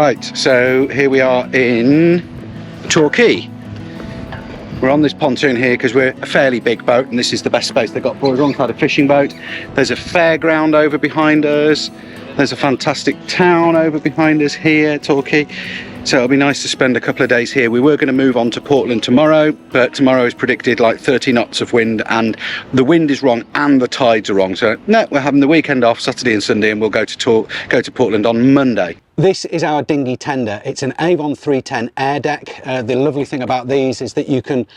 Right, so here we are in Torquay. We're on this pontoon here because we're a fairly big boat and this is the best space they've got for us alongside a fishing boat. There's a fairground over behind us. There's a fantastic town over behind us here, Torquay. So it'll be nice to spend a couple of days here. We were going to move on to Portland tomorrow, but tomorrow is predicted like 30 knots of wind and the wind is wrong and the tides are wrong. So no, we're having the weekend off, Saturday and Sunday, and we'll go to Portland on Monday. This is our dinghy tender. It's an Avon 310 air deck. The lovely thing about these is that you can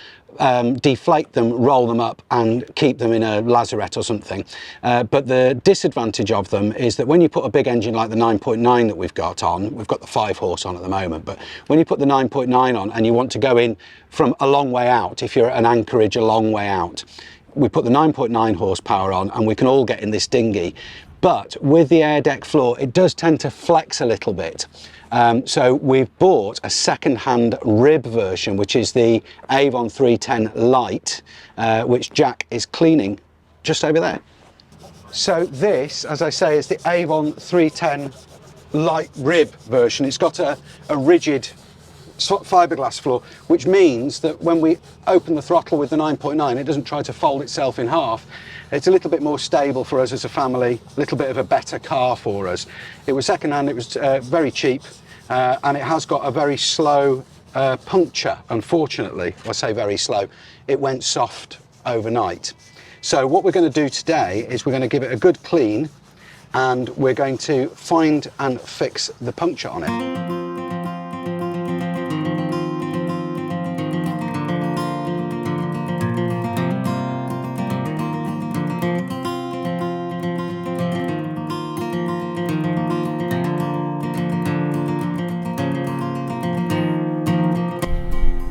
deflate them, roll them up and keep them in a lazarette or something. But the disadvantage of them is that when you put a big engine like the 9.9 that we've got on, we've got the 5 horse on at the moment, but when you put the 9.9 on and you want to go in from a long way out, if you're at an anchorage a long way out, we put the 9.9 horsepower on and we can all get in this dinghy. But with the air deck floor, it does tend to flex a little bit. So we've bought a second-hand rib version, which is the Avon 310 Light, which Jack is cleaning just over there. So this, as I say, is the Avon 310 Light rib version. It's got a rigid fiberglass floor, which means that when we open the throttle with the 9.9, it doesn't try to fold itself in half. It's a little bit more stable for us as a family, a little bit of a better car for us. It was second-hand, it was very cheap, and it has got a very slow puncture, unfortunately. I say very slow. It went soft overnight. So what we're going to do today is we're going to give it a good clean, and we're going to find and fix the puncture on it.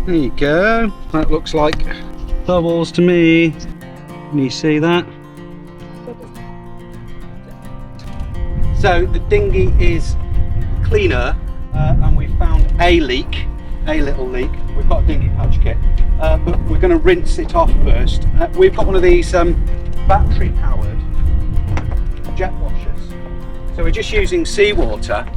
There you go, that looks like bubbles to me. Can you see that? So the dinghy is cleaner and we found a little leak. We've got a dinghy patch kit, but we're going to rinse it off first. We've got one of these battery powered jet washers. So we're just using seawater.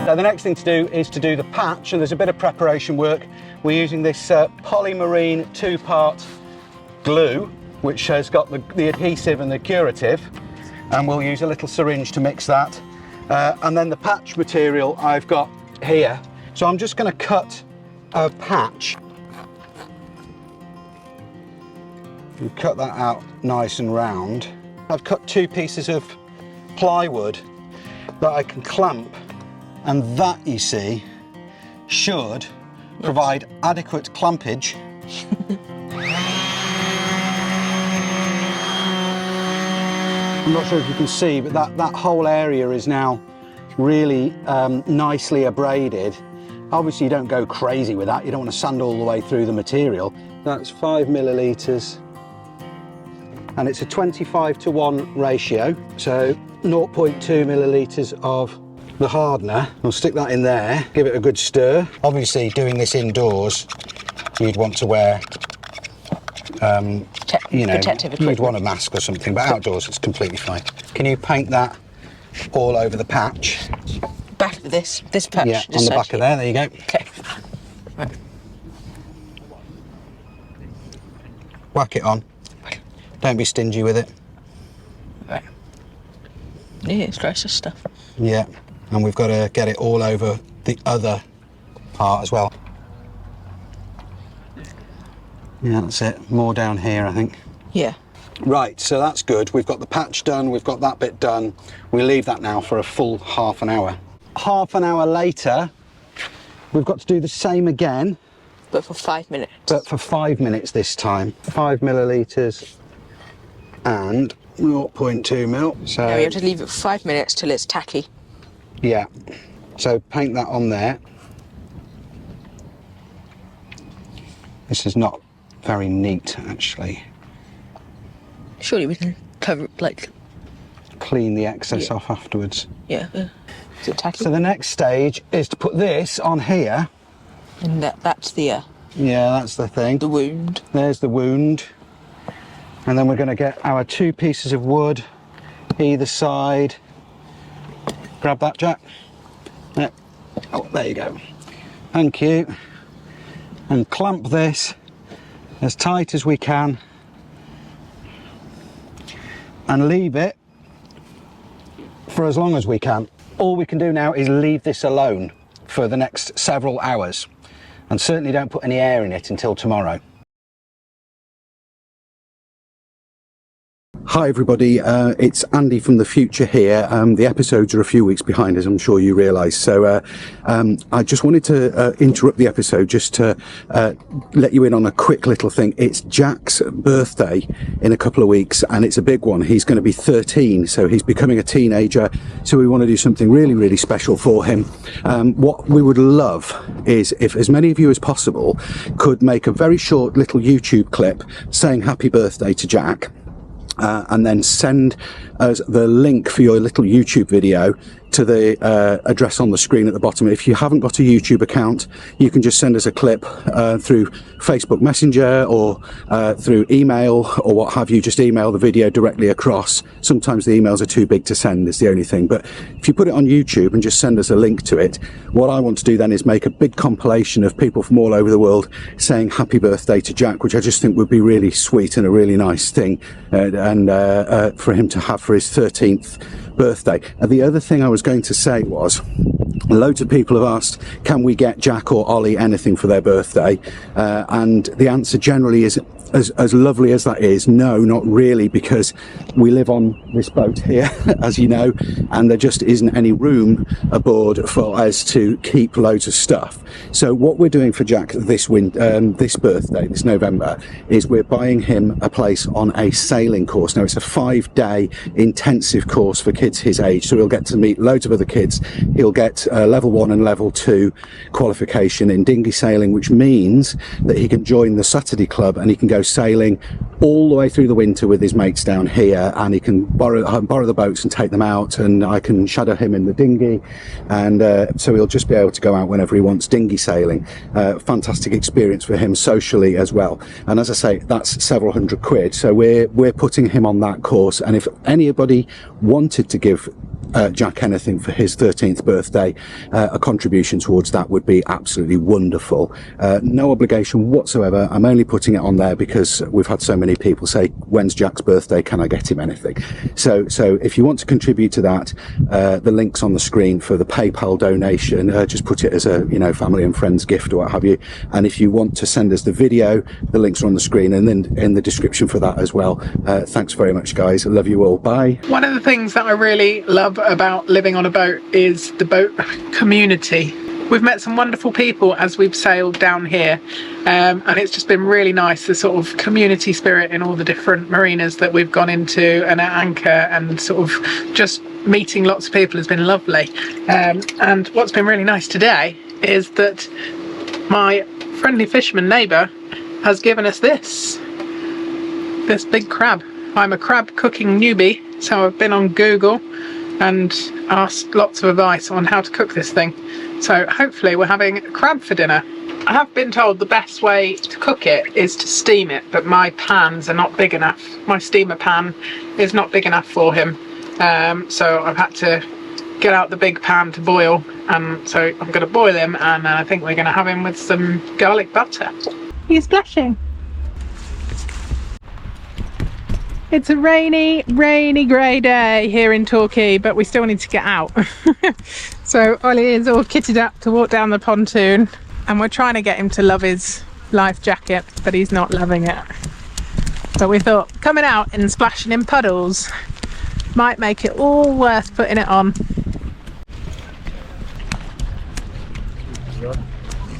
So the next thing to do is to do the patch, and there's a bit of preparation work. We're using this polymarine 2-part glue, which has got the adhesive and the curative, and we'll use a little syringe to mix that. And then the patch material I've got here. So I'm just going to cut a patch. And cut that out nice and round. I've cut 2 pieces of plywood that I can clamp. And that, you see, should provide adequate clampage. I'm not sure if you can see, but that whole area is now really nicely abraded. Obviously, you don't go crazy with that. You don't want to sand all the way through the material. That's 5 millilitres. And it's a 25-to-1 ratio. So 0.2 millilitres of the hardener. We'll stick that in there, give it a good stir. Obviously, doing this indoors, you'd want to wear, you know, you'd want a mask or something, but outdoors it's completely fine. Can you paint that all over the patch? Back of this patch? Yeah, on the back of there you go. Okay. Right. Whack it on. Don't be stingy with it. Right. Yeah, it's gracious stuff. Yeah. And we've got to get it all over the other part as well. Yeah, that's it. More down here, I think. Yeah. Right, so that's good. We've got the patch done, we've got that bit done. We leave that now for a full half an hour. Half an hour later, we've got to do the same again. But for 5 minutes. But for 5 minutes this time. 5 millilitres and 0.2 mil. So now we have to leave it for 5 minutes till it's tacky. Yeah, so paint that on there. This is not very neat, actually. Surely we can cover it, like... Clean the excess off afterwards. Yeah. Is it tacky? So the next stage is to put this on here. And that's the... Yeah, that's the thing. The wound. There's the wound. And then we're going to get our 2 pieces of wood either side. Grab that, Jack. Yeah. Oh, there you go. Thank you. And clamp this as tight as we can and leave it for as long as we can. All we can do now is leave this alone for the next several hours, and certainly don't put any air in it until tomorrow. Hi everybody, it's Andy from the future here. The episodes are a few weeks behind, as I'm sure you realise, so I just wanted to interrupt the episode just to let you in on a quick little thing. It's Jack's birthday in a couple of weeks, and it's a big one. He's going to be 13, so he's becoming a teenager, so we want to do something really, really special for him. What we would love is if as many of you as possible could make a very short little YouTube clip saying happy birthday to Jack, and then send us the link for your little YouTube video to the address on the screen at the bottom. If you haven't got a YouTube account, you can just send us a clip through Facebook Messenger or through email or what have you. Just email the video directly across. Sometimes the emails are too big to send, is the only thing. But if you put it on YouTube and just send us a link to it, what I want to do then is make a big compilation of people from all over the world saying happy birthday to Jack, which I just think would be really sweet and a really nice thing and for him to have for his 13th birthday. And the other thing I was going to say was, loads of people have asked, can we get Jack or Ollie anything for their birthday? And the answer generally is, as lovely as that is, no, not really, because we live on this boat here, as you know, and there just isn't any room aboard for us to keep loads of stuff. So what we're doing for Jack this birthday, this November, is we're buying him a place on a sailing course. Now, it's a 5-day intensive course for kids his age, so he'll get to meet loads of other kids. He'll get level 1 and level 2 qualification in dinghy sailing, which means that he can join the Saturday club and he can go sailing all the way through the winter with his mates down here, and he can borrow the boats and take them out, and I can shadow him in the dinghy, and so he'll just be able to go out whenever he wants dinghy sailing. Fantastic experience for him socially as well, and as I say, that's several £100, so we're putting him on that course. And if anybody wanted to give Jack anything for his 13th birthday, a contribution towards that would be absolutely wonderful. No obligation whatsoever. I'm only putting it on there because we've had so many people say, when's Jack's birthday, can I get him anything? So if you want to contribute to that, the link's on the screen for the PayPal donation. Just put it as a family and friends gift or what have you. And if you want to send us the video, the links are on the screen and then in the description for that as well. Thanks very much, guys. I love you all. Bye. One of the things that I really love about living on a boat is the boat community. We've met some wonderful people as we've sailed down here, and it's just been really nice, the sort of community spirit in all the different marinas that we've gone into and at anchor, and sort of just meeting lots of people has been lovely. And what's been really nice today is that my friendly fisherman neighbour has given us this big crab. I'm a crab cooking newbie, so I've been on Google and asked lots of advice on how to cook this thing. So hopefully we're having crab for dinner. I have been told the best way to cook it is to steam it, but my pans are not big enough. My steamer pan is not big enough for him. So I've had to get out the big pan to boil. So I'm going to boil him, and I think we're going to have him with some garlic butter. He's blushing. It's a rainy grey day here in Torquay, but we still need to get out. So Ollie is all kitted up to walk down the pontoon, and we're trying to get him to love his life jacket, but he's not loving it. But we thought coming out and splashing in puddles might make it all worth putting it on.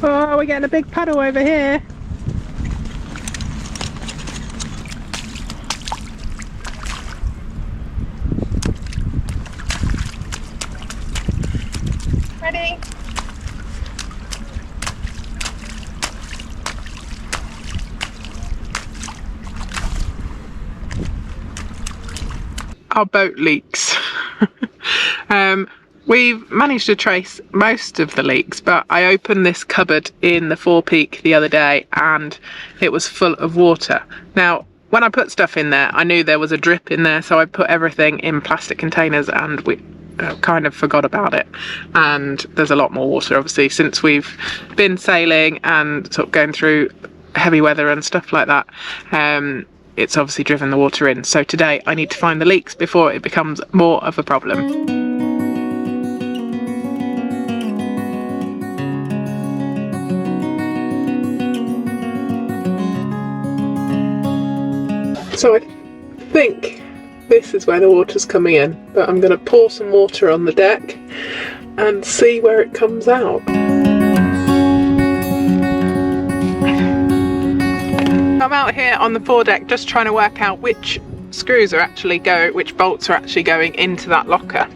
Oh, we're getting a big puddle over here. Ready? Our boat leaks. We've managed to trace most of the leaks, but I opened this cupboard in the forepeak the other day and it was full of water. Now, when I put stuff in there, I knew there was a drip in there, so I put everything in plastic containers and we kind of forgot about it. And there's a lot more water, obviously, since we've been sailing and sort of going through heavy weather and stuff like that. It's obviously driven the water in. So today I need to find the leaks before it becomes more of a problem. So I think this is where the water's coming in, but I'm going to pour some water on the deck and see where it comes out. I'm out here on the foredeck just trying to work out which screws are actually which bolts are actually going into that locker.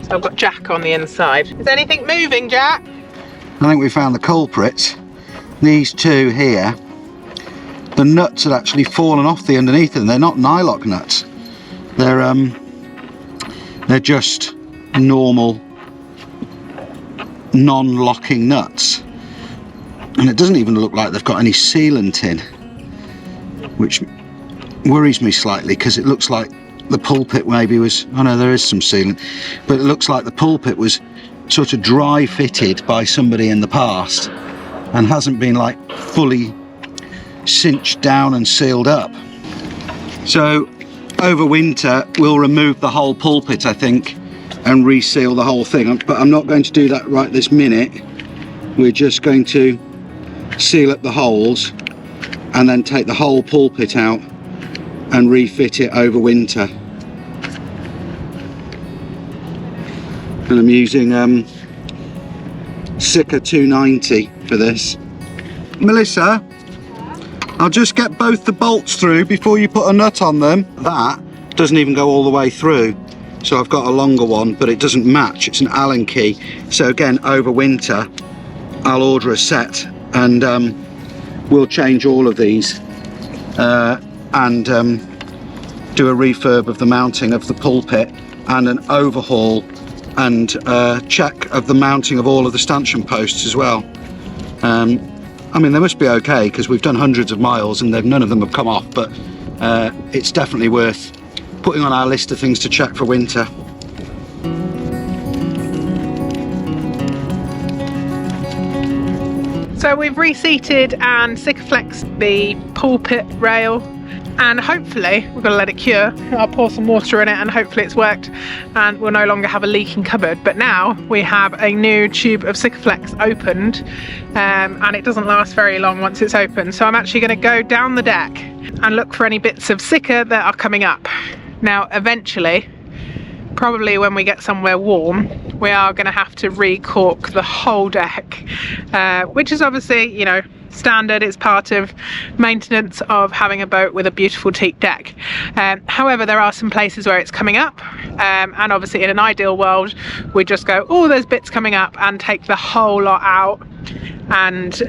So I've got Jack on the inside. Is anything moving, Jack? I think we found the culprits. These two here. The nuts had actually fallen off the underneath them. They're not nylock nuts. They're just normal non-locking nuts. And it doesn't even look like they've got any sealant in, which worries me slightly because it looks like the pulpit maybe was, oh no, there is some sealant, but it looks like the pulpit was sort of dry fitted by somebody in the past and hasn't been like fully cinched down and sealed up. So over winter we'll remove the whole pulpit, I think, and reseal the whole thing, but I'm not going to do that right this minute. We're just going to seal up the holes and then take the whole pulpit out and refit it over winter. And I'm using Sika 290 for this. Melissa, I'll just get both the bolts through before you put a nut on them. That doesn't even go all the way through. So I've got a longer one, but it doesn't match. It's an Allen key. So again, over winter, I'll order a set and we'll change all of these and do a refurb of the mounting of the pulpit and an overhaul and check of the mounting of all of the stanchion posts as well. I mean, they must be okay because we've done hundreds of miles and none of them have come off, but it's definitely worth putting on our list of things to check for winter. So we've reseated and Sikaflexed the pulpit rail, and hopefully we're going to let it cure. I'll pour some water in it and hopefully it's worked and we'll no longer have a leaking cupboard. But now we have a new tube of Sikaflex opened and it doesn't last very long once it's open. So I'm actually going to go down the deck and look for any bits of Sika that are coming up. Now eventually, probably when we get somewhere warm, we are going to have to re-cork the whole deck, which is obviously, you know, standard. It's part of maintenance of having a boat with a beautiful teak deck. However, there are some places where it's coming up, and obviously in an ideal world we just go, oh, there's bits coming up, and take the whole lot out and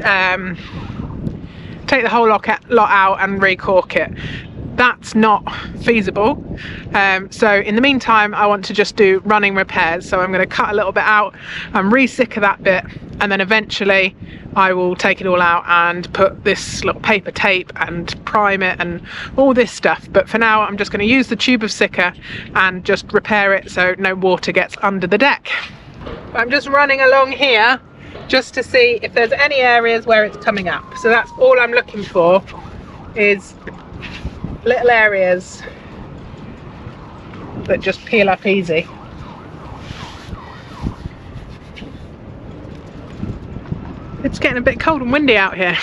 re-cork it. That's not feasible. So in the meantime, I want to just do running repairs. So I'm going to cut a little bit out and re-Sika that bit, and then eventually I will take it all out and put this little paper tape and prime it and all this stuff. But for now, I'm just going to use the tube of Sika and just repair it so no water gets under the deck. I'm just running along here just to see if there's any areas where it's coming up. So that's all I'm looking for, is little areas that just peel up easy. It's getting a bit cold and windy out here.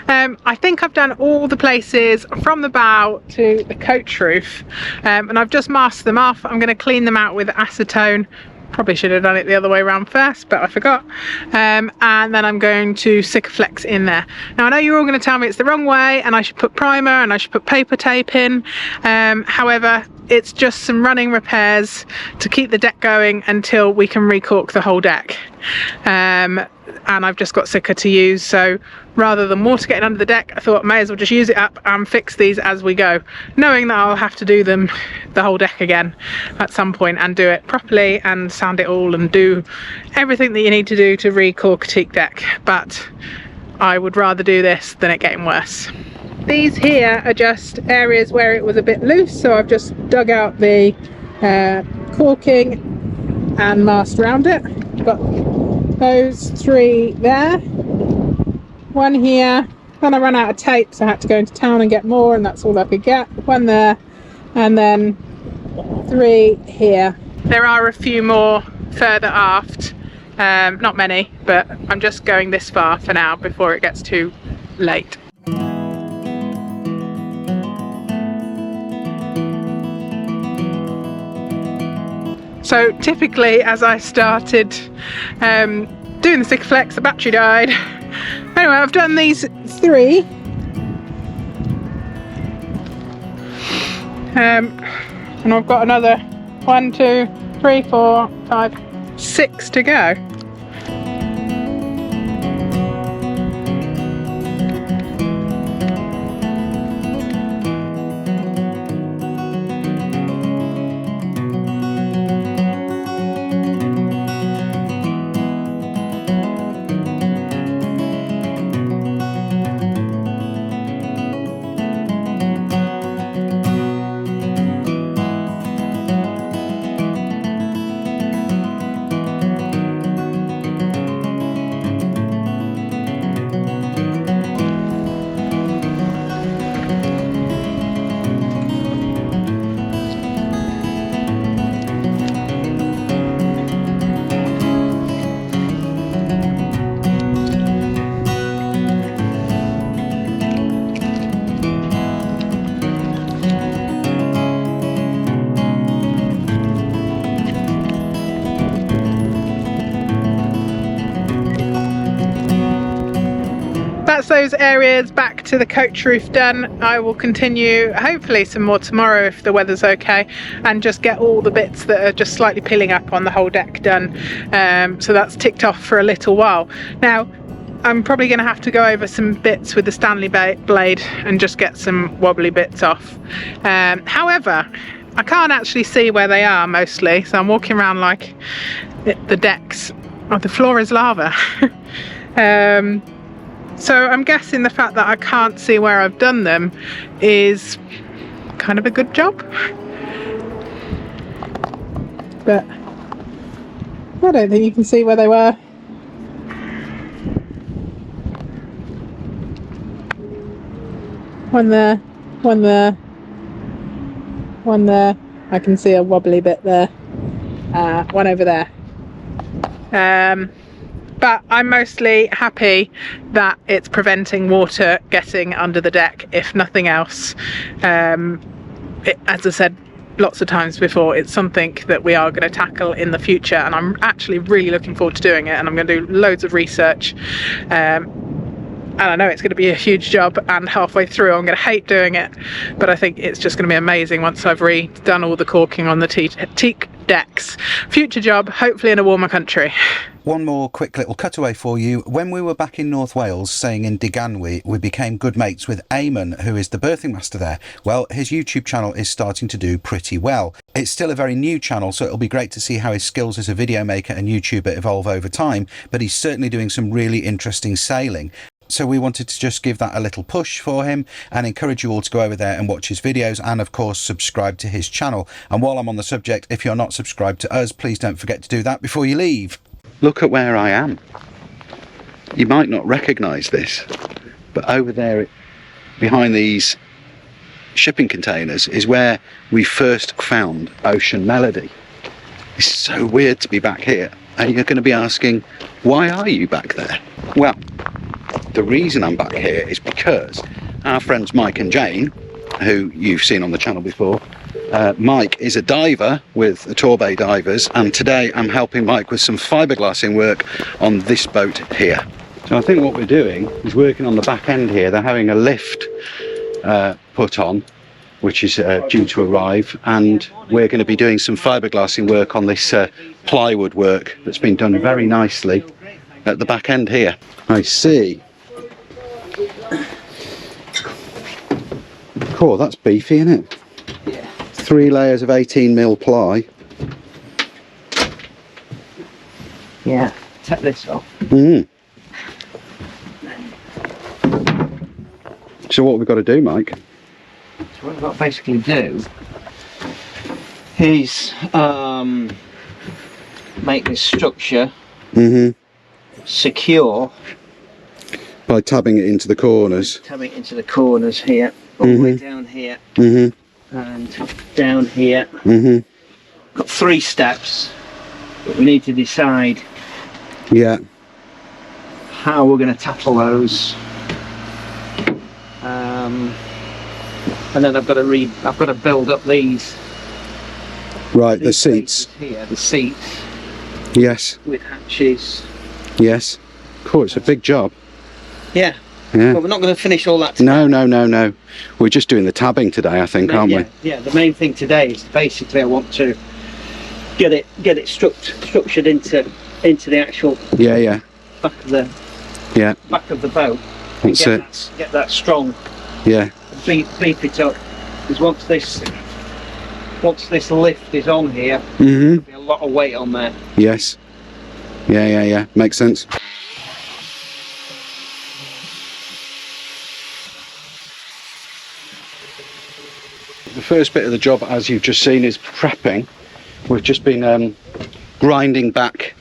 I think I've done all the places from the bow to the coach roof, and I've just masked them off. I'm going to clean them out with acetone. Probably should have done it the other way around first, but I forgot. And then I'm going to Sikaflex in there. Now I know you're all going to tell me it's the wrong way and I should put primer and I should put paper tape in. However, it's just some running repairs to keep the deck going until we can recork the whole deck. And I've just got Sika to use, so rather than water getting under the deck, I thought may as well just use it up and fix these as we go, knowing that I'll have to do the whole deck again at some point and do it properly and sand it all and do everything that you need to do to recork a teak deck. But I would rather do this than it getting worse. These here are just areas where it was a bit loose, so I've just dug out the corking and masked around it. Got those 3 there, 1 here, then I ran out of tape so I had to go into town and get more, and that's all I could get. 1 there, and then 3 here. There are a few more further aft, not many, but I'm just going this far for now before it gets too late. So typically, as I started doing the Sika Flex, the battery died. Anyway, I've done these 3. And I've got another 1, 2, 3, 4, 5, 6 to go. That's those areas back to the coach roof done. I will continue hopefully some more tomorrow if the weather's okay, and just get all the bits that are just slightly peeling up on the whole deck done. So that's ticked off for a little while. Now I'm probably going to have to go over some bits with the Stanley blade and just get some wobbly bits off. However, I can't actually see where they are mostly, so I'm walking around like the decks, oh, the floor is lava. So I'm guessing the fact that I can't see where I've done them is kind of a good job. But I don't think you can see where they were. One there, one there, one there. I can see a wobbly bit there. One over there. But I'm mostly happy that it's preventing water getting under the deck, if nothing else. As I said lots of times before, it's something that we are going to tackle in the future, and I'm actually really looking forward to doing it, and I'm going to do loads of research. And I know it's going to be a huge job, and halfway through I'm going to hate doing it, but I think it's just going to be amazing once I've redone all the corking on the teak decks. Future job, hopefully in a warmer country. One more quick little cutaway for you. When we were back in North Wales, staying in Diganwy, we became good mates with Eamon, who is the birthing master there. Well, his YouTube channel is starting to do pretty well. It's still a very new channel, so it'll be great to see how his skills as a video maker and YouTuber evolve over time, but he's certainly doing some really interesting sailing. So we wanted to just give that a little push for him and encourage you all to go over there and watch his videos, and of course subscribe to his channel. And while I'm on the subject, if you're not subscribed to us, please don't forget to do that before you leave. Look at where I am. You might not recognise this, but over there behind these shipping containers is where we first found Ocean Melody. It's so weird to be back here, and you're going to be asking, why are you back there? Well, the reason I'm back here is because our friends Mike and Jane, who you've seen on the channel before, Mike is a diver with the Torquay divers, and today I'm helping Mike with some fiberglassing work on this boat here. So I think what we're doing is working on the back end here. They're having a lift put on which is due to arrive, and we're going to be doing some fiberglassing work on this plywood work that's been done very nicely at the back end here. I see. Cool, that's beefy, isn't it? Yeah. 3 layers of 18mm ply. Yeah. Take this off. Mm. So what we've got to do, Mike? So what we've got to basically do is make this structure secure By tabbing it into the corners. tabbing it into the corners here, all the way down here, and down here. Got 3 steps, but we need to decide Yeah. how we're going to tackle those. And then I've got to build up these. Right, the these seats. spaces here, the seats Yes. with hatches. Yes. Cool, it's a big job. Yeah. Yeah. But we're not going to finish all that today. No. We're just doing the tabbing today, I think, aren't we? Yeah, the main thing today is basically I want to get it structured into the actual Yeah. back of the back of the boat. That's it. Get that strong. Yeah. Beef it up. Because once this lift is on here, there'll be a lot of weight on there. Yes. Yeah. Makes sense. The first bit of the job, as you've just seen, is prepping. We've just been grinding back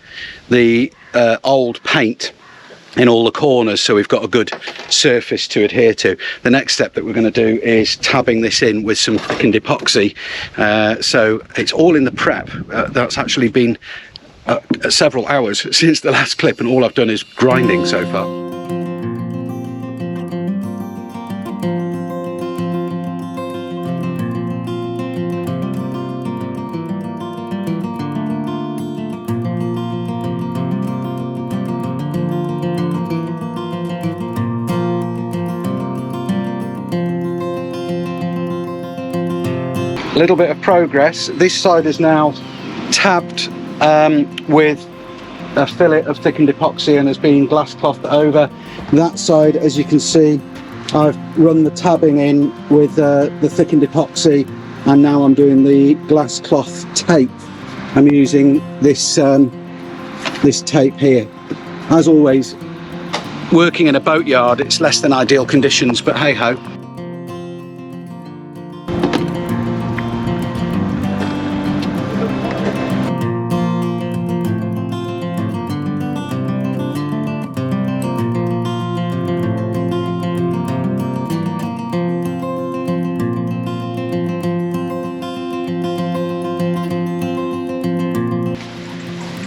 the old paint in all the corners, so we've got a good surface to adhere to. The next step that we're going to do is tabbing this in with some thickened epoxy. So it's all in the prep. That's actually been several hours since the last clip, and all I've done is grinding so far. A little bit of progress. This side is now tabbed with a fillet of thickened epoxy and has been glass clothed over. That side, as you can see, I've run the tabbing in with the thickened epoxy, and now I'm doing the glass cloth tape. I'm using this this tape here. As always, working in a boatyard, it's less than ideal conditions, but hey ho.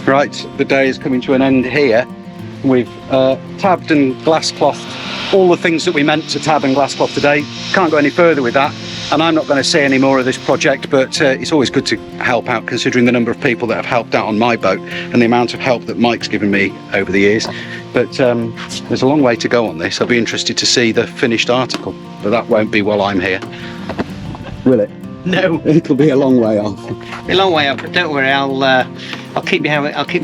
Right, the day is coming to an end here. We've tabbed and glass clothed all the things that we meant to tab and glass cloth today. Can't go any further with that, and I'm not going to say any more of this project, but it's always good to help out, considering the number of people that have helped out on my boat and the amount of help that Mike's given me over the years. But there's a long way to go on this. I'll be interested to see the finished article, but that won't be while I'm here, will it? No, It'll be a long way off. a long way up, but don't worry, I'll keep you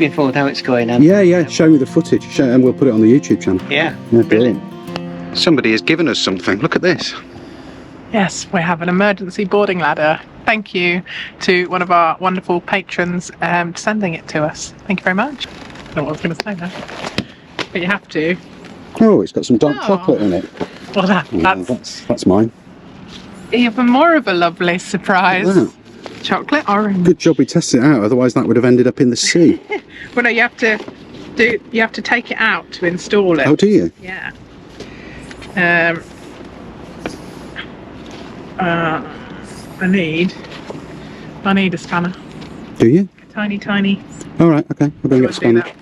informed how it's going. Yeah, show me the footage, and we'll put it on the YouTube channel. Yeah, Brilliant. Somebody has given us something. Look at this. Yes, we have an emergency boarding ladder. Thank you to one of our wonderful patrons sending it to us. Thank you very much. I don't know what I was going to say there, but you have to. Oh, it's got some dark Oh. chocolate in it. Well, that's That's mine. even more of a lovely surprise. Wow. Chocolate orange. Good job we tested it out, otherwise that would have ended up in the sea. Well, no, you have to take it out to install it. Oh, do you? Yeah. I need a spanner. Do you? A tiny. All right, okay. I'll go and get a Do spanner. that.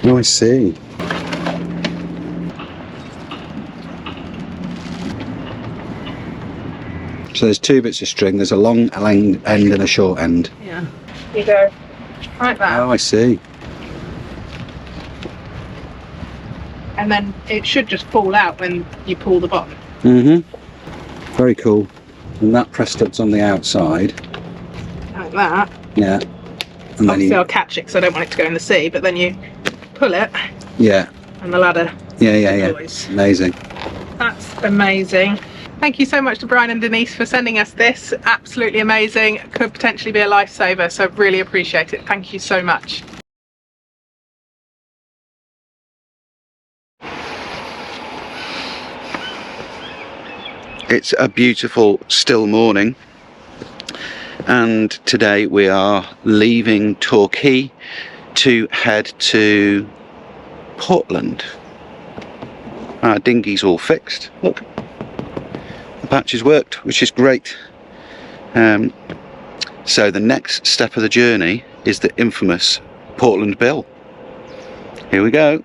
Oh, I see. So there's 2 bits of string. There's a long end and a short end. Yeah. You go like that. Oh, I see. and then it should just fall out when you pull the bottom. Very cool. And that press stub's on the outside. Like that. Yeah. And Obviously I'll catch it because I don't want it to go in the sea, but then you pull it. Yeah. And the ladder. Yeah. deploys. Amazing. That's amazing. Thank you so much to Brian and Denise for sending us this. Absolutely amazing. Could potentially be a lifesaver, so really appreciate it. Thank you so much. It's a beautiful still morning, and today we are leaving Torquay to head to Portland. Our dinghy's all fixed. Look, the patch has worked, which is great. So the next step of the journey is the infamous Portland Bill. Here we go.